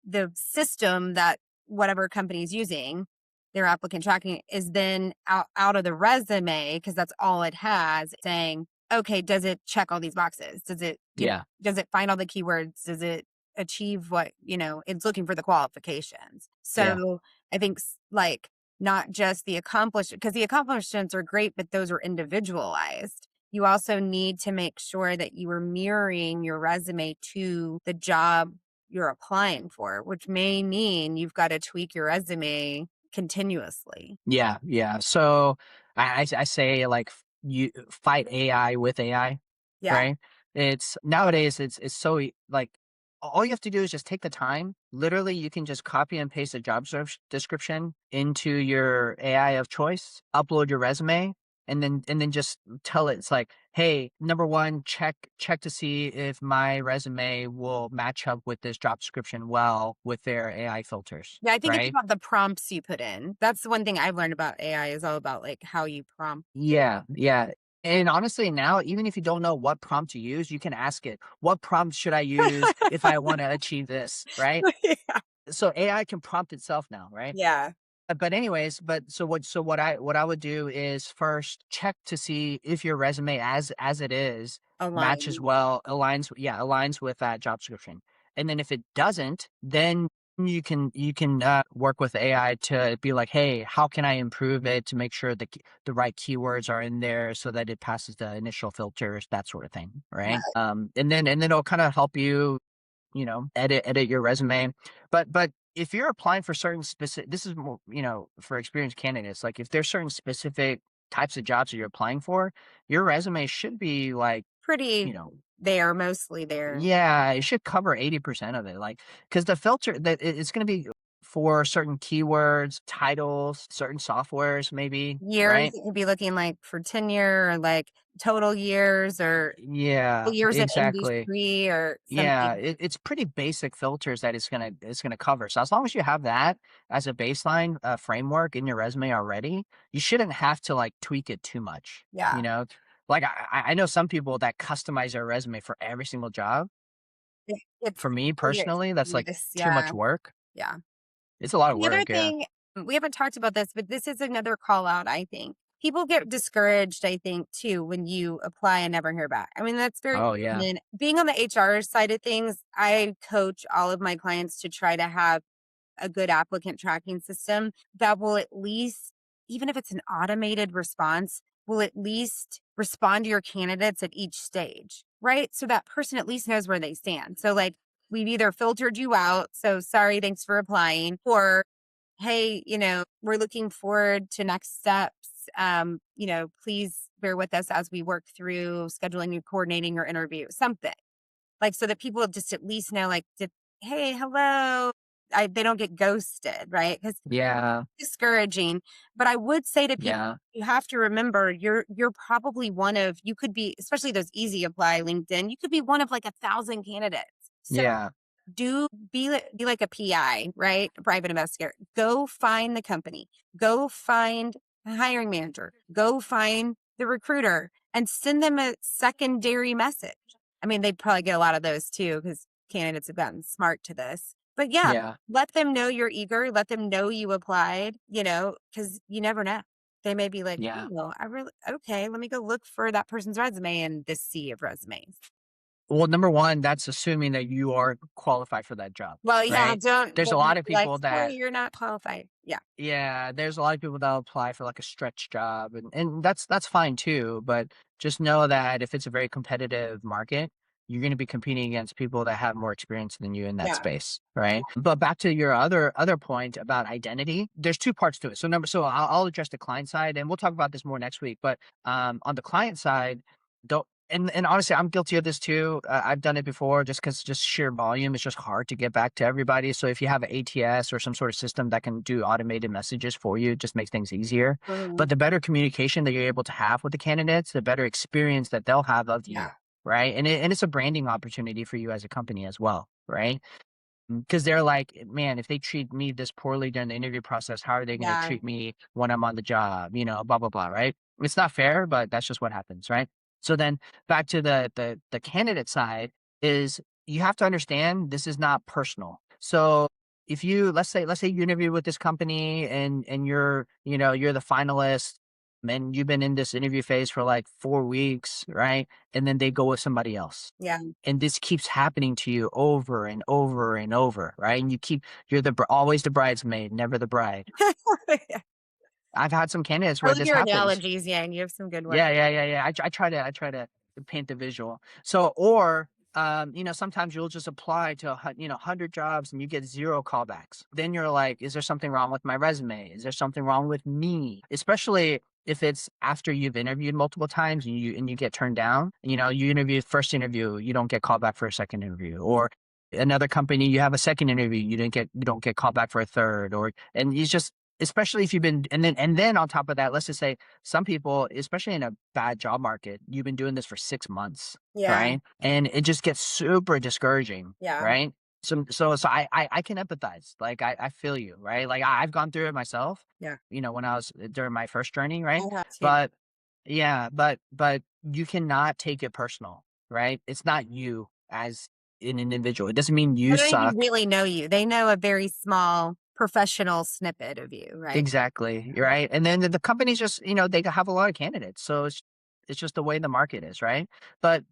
the system that whatever company is using, their applicant tracking is then out of the resume because that's all it has saying, okay, does it check all these boxes? Does it, Yeah. does it find all the keywords? Does it achieve what, it's looking for the qualifications? Yeah. So I think like not just the accomplishment, because the accomplishments are great, but those are individualized. You also need to make sure that you are mirroring your resume to the job you're applying for, which may mean you've got to tweak your resume continuously. Yeah. Yeah. So I say like you fight AI with AI, Yeah. right? It's nowadays it's so like all you have to do is just take the time. Literally, you can just copy and paste a job description into your AI of choice, upload your resume, and then just tell it it's like, hey, number one, check to see if my resume will match up with this job description well with their AI filters, Yeah, I think it's right? about the prompts you put in. That's the one thing I've learned about AI is all about like how you prompt. Yeah, yeah. And honestly, now, even if you don't know what prompt to use, you can ask it, what prompt should I use if I want to achieve this, right? Yeah. So AI can prompt itself now, right? Yeah. But anyways, what I would do is first check to see if your resume as it is matches Align. well, aligns with that job description. And then if it doesn't, then you can work with AI to be like, hey, how can I improve it to make sure the right keywords are in there so that it passes the initial filters, that sort of thing, right? And then it'll kind of help you edit your resume. But if you're applying for certain specific, this is more, for experienced candidates, like if there's certain specific types of jobs that you're applying for, your resume should be like, Pretty you know, there, mostly there. yeah, it should cover 80% of it. Like, because the filter that it's going to be for certain keywords, titles, certain softwares, maybe, Years, right? it could be looking like for tenure or like total years or Yeah, years in exactly. industry or Yeah, something. it's pretty basic filters that it's gonna cover. So as long as you have that as a baseline framework in your resume already, you shouldn't have to like tweak it too much. Yeah. You know, like I know some people that customize their resume for every single job. It's For me pretty personally, that's like tedious, too much yeah, work. yeah. It's a lot of The other work. Yeah. thing, we haven't talked about this, but this is another call out, I think. People get discouraged, I think, too, when you apply and never hear back. I mean, that's very Oh yeah. common. Being on the HR side of things, I coach all of my clients to try to have a good applicant tracking system that will at least, even if it's an automated response, will at least respond to your candidates at each stage, right? So that person at least knows where they stand. So, like, we've either filtered you out, so sorry, thanks for applying, or hey, we're looking forward to next steps. Please bear with us as we work through scheduling and coordinating your interview, something like so that people just at least know, like, hey, hello. They don't get ghosted, right? Because Yeah. discouraging. But I would say to people, Yeah. you have to remember you're probably one of, you could be, especially those easy apply LinkedIn, you could be one of like 1,000 candidates. So Yeah. do be like a PI, right? A private investigator. Go find the company. Go find a hiring manager. Go find the recruiter and send them a secondary message. I mean, they'd probably get a lot of those too because candidates have gotten smart to this. But yeah, Yeah. let them know you're eager. Let them know you applied, because you never know. They may be like, Yeah. oh, I really, okay, let me go look for that person's resume in this sea of resumes. Well, number one, that's assuming that you are qualified for that job, Well, yeah, right? don't There's a then lot of be like, people sorry, that you're not qualified. Yeah. Yeah, there's a lot of people that apply for like a stretch job and that's fine too, but just know that if it's a very competitive market, you're going to be competing against people that have more experience than you in that Yeah. space, right? But back to your other point about identity, there's two parts to it. So I'll address the client side and we'll talk about this more next week, but on the client side, don't and honestly, I'm guilty of this too. I've done it before just because just sheer volume. It's just hard to get back to everybody. So if you have an ATS or some sort of system that can do automated messages for you, it just makes things easier. Mhm. But the better communication that you're able to have with the candidates, the better experience that they'll have of you, Yeah. right? And it's a branding opportunity for you as a company as well, right? Because they're like, man, if they treat me this poorly during the interview process, how are they going to Yeah. treat me when I'm on the job? Blah blah blah, right? It's not fair, but that's just what happens, right? So then back to the candidate side is you have to understand this is not personal. So if you let's say you interview with this company and you're the finalist and you've been in this interview phase for like 4 weeks, right? And then they go with somebody else Yeah. and this keeps happening to you over and over and over, right? And you're always the bridesmaid, never the bride. I've had some candidates I where love this your happens. analogies, Yang. You have some good ones. Yeah. I try to paint the visual. So, or, sometimes you'll just apply to, 100 jobs and you get zero callbacks. Then you're like, is there something wrong with my resume? Is there something wrong with me? Especially if it's after you've interviewed multiple times and you get turned down. You interview first interview, you don't get called back for a second interview, or another company, you have a second interview, you don't get called back for a third, and you just especially if you've been and then on top of that, let's just say some people, especially in a bad job market, you've been doing this for 6 months, Yeah. right? And it just gets super discouraging, Yeah. right? So I can empathize. Like I feel you, right? Like I've gone through it myself, Yeah. when I was during my first journey, I right? have too. But yeah, but you cannot take it personal, right? It's not you as an individual. It doesn't mean you They don't even suck. really know you. They know a very small professional snippet of you, right? Exactly, you're right, and then the companies just, they have a lot of candidates, so it's just the way the market is, right? But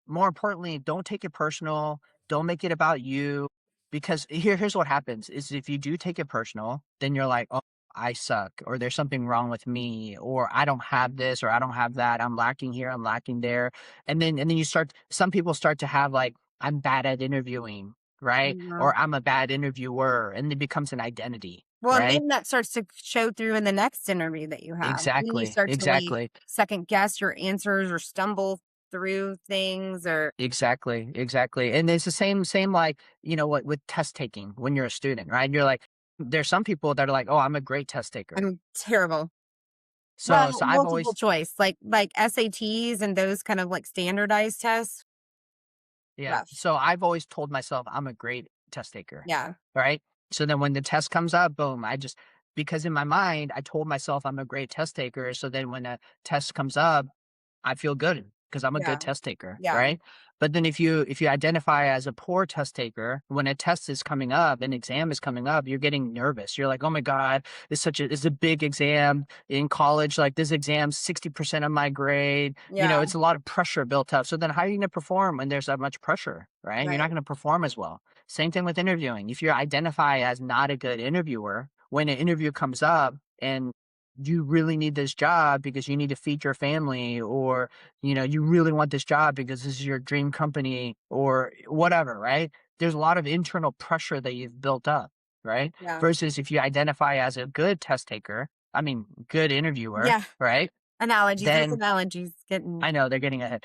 more importantly, don't take it personal, don't make it about you, because here's what happens, is if you do take it personal, then you're like, "Oh, I suck," or "There's something wrong with me," or "I don't have this," or "I don't have that, I'm lacking here, I'm lacking there," and then some people start to have, like, "I'm bad at interviewing," right? Yeah. Or I'm a bad interviewer, and it becomes an identity, Well, and right? then that starts to show through in the next interview that you have. Then you Exactly, start to like exactly. second guess your answers or stumble through things or Exactly, exactly. And it's the same like, what with test taking when you're a student, right? You're like, there's some people that are like, "Oh, I'm a great test taker." I'm terrible. Well, So I've multiple always choice, like SATs and those kind of like standardized tests, yeah. rough. So I've always told myself I'm a great test taker, Yeah. right? So then when the test comes up, boom, because in my mind, I told myself I'm a great test taker. So then when a test comes up, I feel good because I'm a Yeah. good test taker, Yeah. right? But then if you identify as a poor test taker, when a test is coming up, an exam is coming up, you're getting nervous. You're like, "Oh my god, it's a big exam in college. Like this exam's 60% of my grade. Yeah. It's a lot of pressure built up. So then how are you going to perform when there's that much pressure, right? You're not Right. going to perform as well. Same thing with interviewing. If you identify as not a good interviewer, when an interview comes up and you really need this job because you need to feed your family, or you really want this job because this is your dream company or whatever, right? There's a lot of internal pressure that you've built up, right? Yeah. Versus if you identify as a good test taker, I mean, good interviewer, Yeah. right? Analogies. Those Then analogies getting I know they're getting ahead.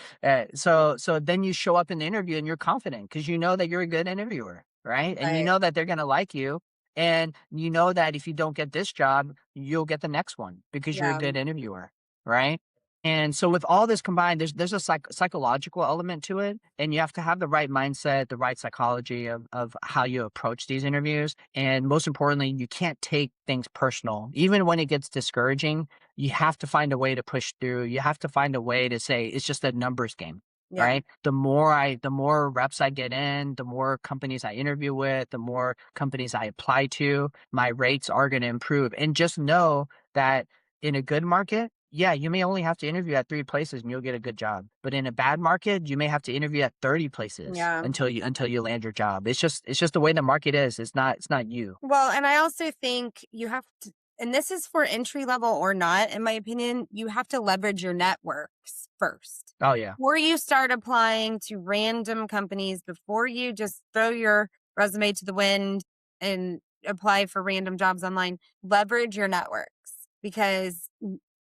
So then you show up in the interview and you're confident because you know that you're a good interviewer, right? And you right. know that they're going to like you. And you know that if you don't get this job, you'll get the next one because you're a Yeah. good interviewer, right? And so with all this combined, there's a psychological element to it, and you have to have the right mindset, the right psychology of how you approach these interviews. And most importantly, you can't take things personal, even when it gets discouraging. You have to find a way to push through. You have to find a way to say it's just a numbers game, Yeah. right? The more reps I get in, the more companies I interview with, the more companies I apply to, my rates are going to improve. And just know that in a good market, yeah, you may only have to interview at 3 places and you'll get a good job. But in a bad market, you may have to interview at 30 places Yeah. until you land your job. It's just the way the market is. It's not you. Well, and I also think you have to, and this is for entry level or not, in my opinion, you have to leverage your networks first. Oh yeah. Before you start applying to random companies, before you just throw your resume to the wind and apply for random jobs online, leverage your networks because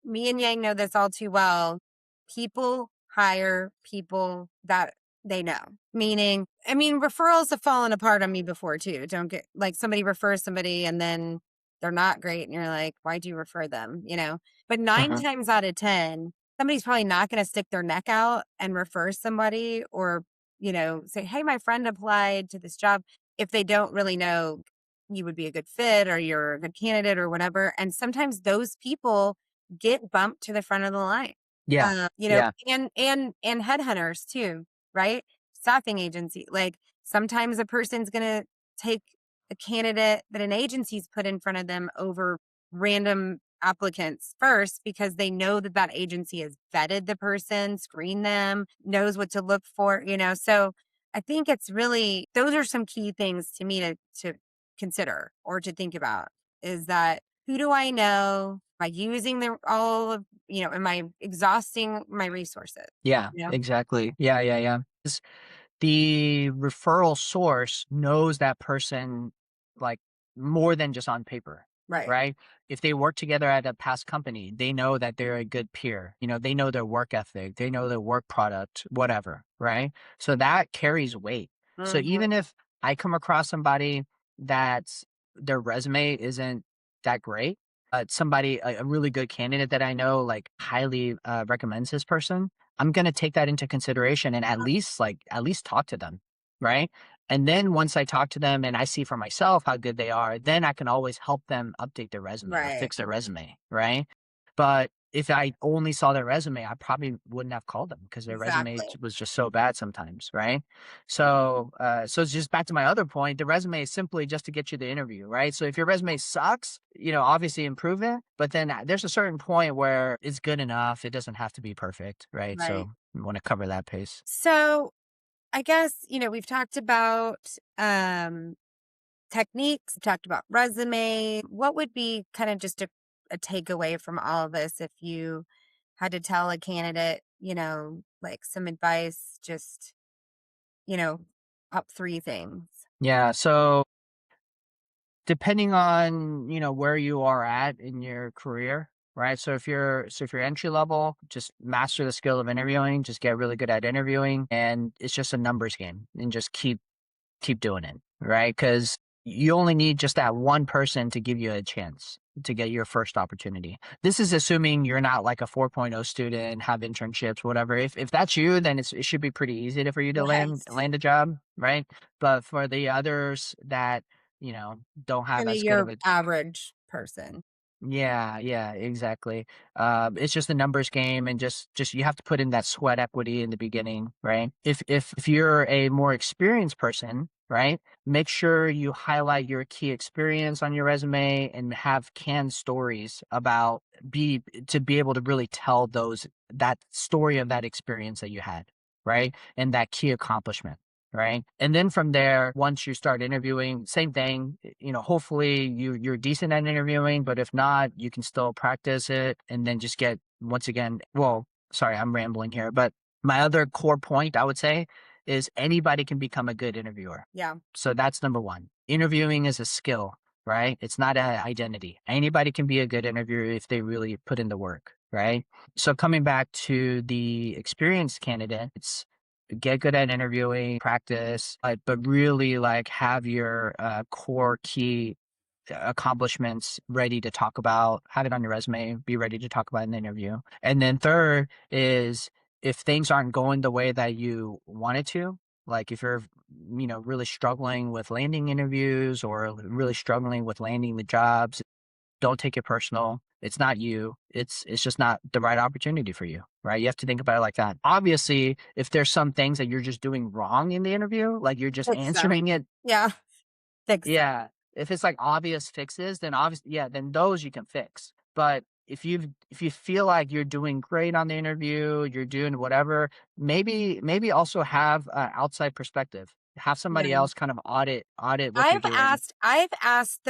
me and Yang know this all too well. People hire people that they know. Meaning, I mean, referrals have fallen apart on me before too. Don't get like somebody refers somebody and then they're not great. And you're like, why'd you refer them? But nine Uh-huh. times out of 10, somebody's probably not going to stick their neck out and refer somebody or, say, hey, my friend applied to this job if they don't really know you would be a good fit or you're a good candidate or whatever. And sometimes those people get bumped to the front of the line. Yeah. Yeah. And headhunters too, right? Staffing agency. Like sometimes a person's gonna take a candidate that an agency's put in front of them over random applicants first because they know that that agency has vetted the person, screened them, knows what to look for. So I think it's really those are some key things to me to consider or to think about is that who do I know? Am I using the all of am I exhausting my resources? Yeah, You know? exactly. Yeah, yeah, yeah. 'Cause the referral source knows that person like more than just on paper, Right. right? If they work together at a past company, they know that they're a good peer. They know their work ethic, they know their work product, whatever, right? So that carries weight. So Mhm. even if I come across somebody that's their resume isn't that great, but a really good candidate that I know like highly recommends this person, I'm gonna take that into consideration and at least talk to them, right? And then once I talk to them and I see for myself how good they are, then I can always help them update their resume or Right. fix their resume, right? But if I only saw their resume, I probably wouldn't have called them because their resume Exactly. was just so bad sometimes, right? So it's just back to my other point. The resume is simply just to get you the interview, right? So if your resume sucks, obviously improve it. But then there's a certain point where it's good enough. It doesn't have to be perfect, right? Right. So I want to cover that pace. So I guess, we've talked about techniques, talked about resume. What would be kind of just a takeaway from all of this if you had to tell a candidate, like some advice, just, you know, top three things? Yeah. So depending on, where you are at in your career, right? So if you're entry level, just master the skill of interviewing, just get really good at interviewing, and it's just a numbers game, and just keep doing it, right? Because you only need just that one person to give you a chance to get your first opportunity. This is assuming you're not like a 4.0 student, have internships, whatever. If that's you, then it should be pretty easy for you to land Right. land a job, right? But for the others that don't have Kinda as good of your a average person. yeah, yeah, exactly. It's just a numbers game, and just you have to put in that sweat equity in the beginning, right? If you're a more experienced person, right, make sure you highlight your key experience on your resume and have canned stories about be to be able to really tell that story of that experience that you had, right, and that key accomplishment. Right. And then from there, once you start interviewing, same thing, hopefully you're decent at interviewing, but if not, you can still practice it and then just get once again, well, sorry, I'm rambling here, but my other core point I would say is anybody can become a good interviewer. Yeah. So that's number one. Interviewing is a skill, right? It's not an identity. Anybody can be a good interviewer if they really put in the work, right? So coming back to the experienced candidates, get good at interviewing, practice, but really like have your core key accomplishments ready to talk about, have it on your resume, be ready to talk about in the interview. And then third is if things aren't going the way that you wanted to, like if you're, really struggling with landing interviews or really struggling with landing the jobs, don't take it personal. It's not you. It's just not the right opportunity for you, right? You have to think about it like that. Obviously, if there's some things that you're just doing wrong in the interview, like you're just Fix them. answering it, Yeah. Fix them. yeah. If it's like obvious fixes, then obviously, yeah, then those you can fix. But if you feel like you're doing great on the interview, you're doing whatever, maybe also have an outside perspective. Have somebody Yeah. else kind of audit what you're doing. I've asked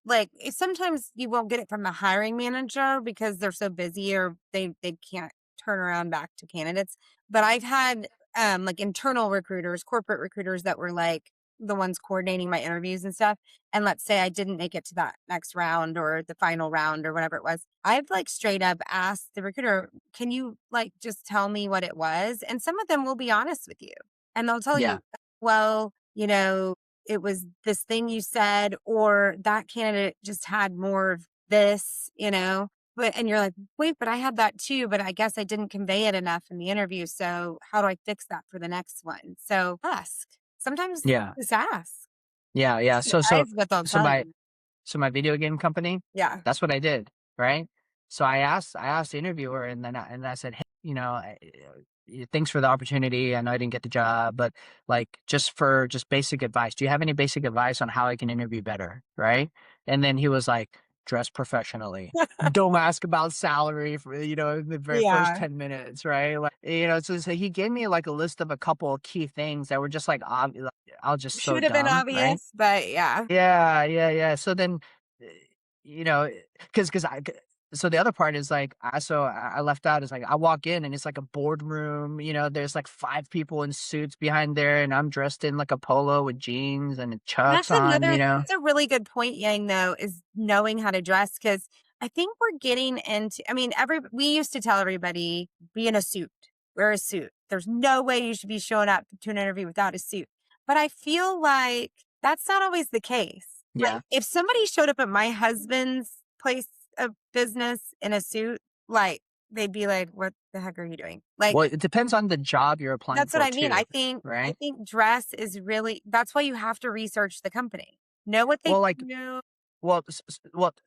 like, sometimes you won't get it from the hiring manager because they're so busy or they can't turn around back to candidates. But I've had, like, internal recruiters, corporate recruiters that were, like, the ones coordinating my interviews and stuff, and let's say I didn't make it to that next round or the final round or whatever it was. I've, like, straight up asked the recruiter, "Can you, like, just tell me what it was?" And some of them will be honest with you, and they'll tell Yeah. you, "Well, it was this thing you said, or that candidate just had more of this." And you're like, wait, but I had that too, but I guess I didn't convey it enough in the interview. So how do I fix that for the next one? So ask. Sometimes Yeah. just ask. Yeah, yeah. So so Surprise what they'll so tell my you. so my video game company, Yeah. that's what I did, right? So I asked the interviewer, and I said, "Hey, thanks for the opportunity. I know I didn't get the job, but like just basic advice. Do you have any basic advice on how I can interview better?" Right? And then he was like, "Dress professionally. Don't ask about salary for the very first Yeah. 10 minutes, right?" Like, so he gave me like a list of a couple of key things that were just like I was just so Should have been dumb, right? obvious, but yeah. Yeah, yeah, yeah. So then, uh, you know, because so the other part is like, I left out is like, I walk in and it's like a boardroom, there's like five people in suits behind there, and I'm dressed in like a polo with jeans and chucks on. That's a really good point, Yang, though, is knowing how to dress. Cause I think we're getting into, I mean, we used to tell everybody, be in a suit, wear a suit. There's no way you should be showing up to an interview without a suit. But I feel like that's not always the case. Like, Yeah. if somebody showed up at my husband's place of business in a suit, like, they'd be like, what the heck are you doing? Like, Well, it depends on the job you're applying that's what for I mean. too, I right? think dress is really, that's why you have to research the company. Know what they Well, like, do.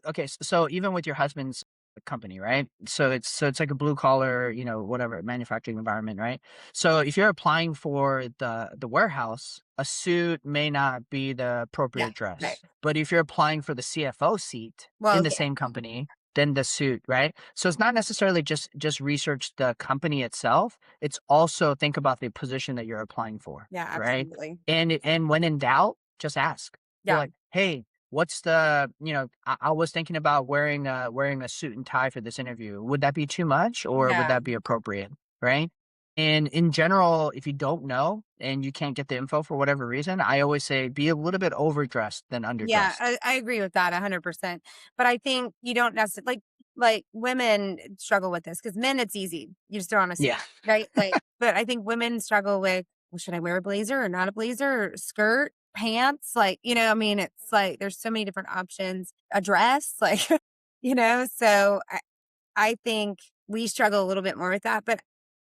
okay. So even with your husband's company, right? So it's like a blue collar, whatever manufacturing environment, right? So if you're applying for the warehouse, a suit may not be the Yeah, appropriate right. dress. But if you're applying for the CFO seat in Well, the yeah, same company, then the suit, right? So it's not necessarily just research the company itself. It's also think about the position that you're applying for, yeah, right? absolutely. And when in doubt, just ask. Be Yeah, like, hey, what's I was thinking about wearing a suit and tie for this interview. Would that be too much or would yeah. that be appropriate? Right? And in general, if you don't know and you can't get the info for whatever reason, I always say be a little bit overdressed than Yeah, underdressed. I agree with that 100%. But I think you don't necessarily like women struggle with this because men, it's easy. You just throw on a suit, Yeah. right? Like, but I think women struggle with, well, should I wear a blazer or not a blazer or skirt, pants? Like, I mean, it's like there's so many different options. A dress, like, so I think we struggle a little bit more with that, but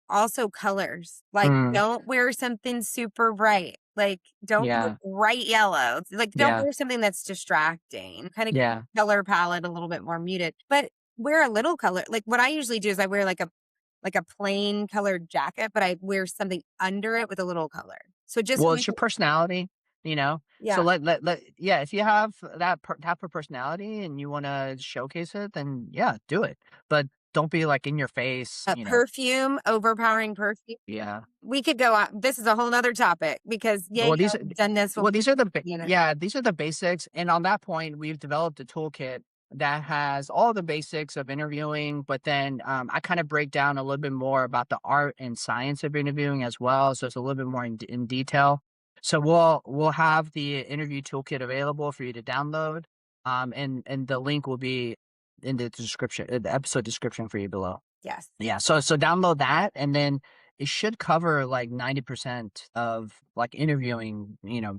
also colors. Like, Mm, don't wear something super bright. Like, don't go yeah. bright yellow. Like, don't Yeah. wear something that's distracting. Kind of Yeah. color palette a little bit more muted, but wear a little color. Like, what I usually do is I wear like a plain colored jacket, but I wear something under it with a little color. So just Well, make it's your it, personality, you know? So yeah, yeah, if you have that type of personality and you want to showcase it, then yeah, do it. But don't be like in your face, a perfume, overpowering perfume. Yeah. We could go on. This is a whole nother topic because Well, Yang these has done this when well, these are we. yeah, these are the basics. And on that point, we've developed a toolkit that has all the basics of interviewing, but then I kind of break down a little bit more about the art and science of interviewing as well. So it's a little bit more in detail. So we'll have the interview toolkit available for you to download. And the link will be in the description, the episode description for you below. Yes. Yeah, so download that, and then it should cover like 90% of like interviewing,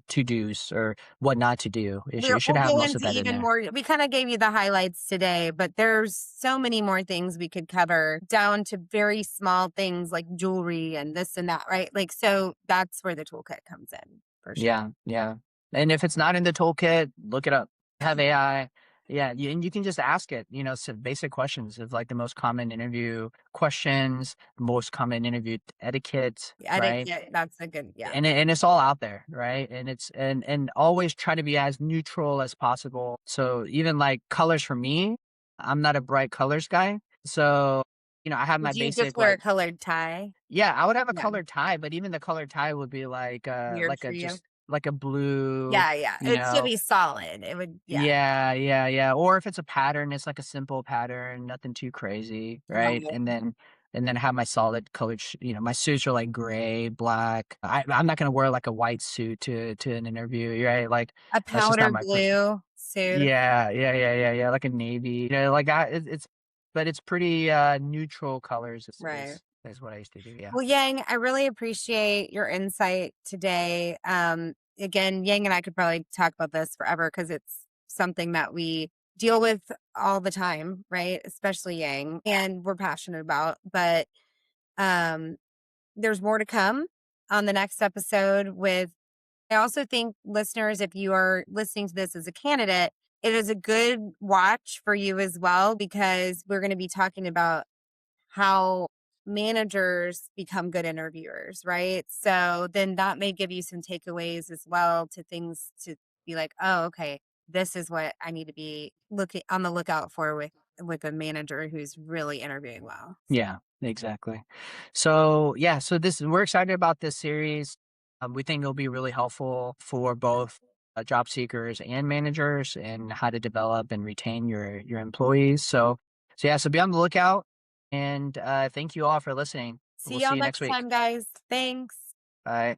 to-dos or what not to do. It should We'll have go most of into that in even there. more. We kind of gave you the highlights today, but there's so many more things we could cover down to very small things like jewelry and this and that, right? Like, so that's where the toolkit comes in for sure. Yeah, yeah. And if it's not in the toolkit, look it up. Have AI. Yeah, and you can just ask it, some basic questions of like the most common interview questions, most common interview etiquette, right? Etiquette, that's a good, yeah. And it's all out there, right? And and always try to be as neutral as possible. So even like colors for me, I'm not a bright colors guy. So, I have my Would you just basic wear a like, colored tie? yeah, I would have a Yeah. colored tie, but even the colored tie would be Weird like for a you? just like a blue, Yeah, yeah. you It should know. be solid. It would, yeah. Yeah, yeah, yeah. Or if it's a pattern, it's like a simple pattern, nothing too crazy, right? Right. And then have my solid colored, my suits are like gray, black. I'm not gonna wear like a white suit to an interview, right? Like A that's just not powder my person. blue suit. Yeah, yeah, yeah, yeah, yeah. Like a navy, like but it's pretty neutral colors Right. is what I used to do. Yeah, Well, Yang, I really appreciate your insight today. Again, Yang and I could probably talk about this forever because it's something that we deal with all the time, right? Especially Yang, and we're passionate about. But um, there's more to come on the next episode with. I also think listeners, if you are listening to this as a candidate, it is a good watch for you as well because we're going to be talking about how managers become good interviewers, right? So then that may give you some takeaways as well to things to be like, oh, okay, this is what I need to be looking on the lookout for with a manager who's really interviewing well. yeah, exactly. So yeah, so this we're excited about this series. We think it'll be really helpful for both job seekers and managers and how to develop and retain your employees. So yeah, so be on the lookout. And thank you all for listening. See We'll see y'all you next next week. time, guys. Thanks. Bye.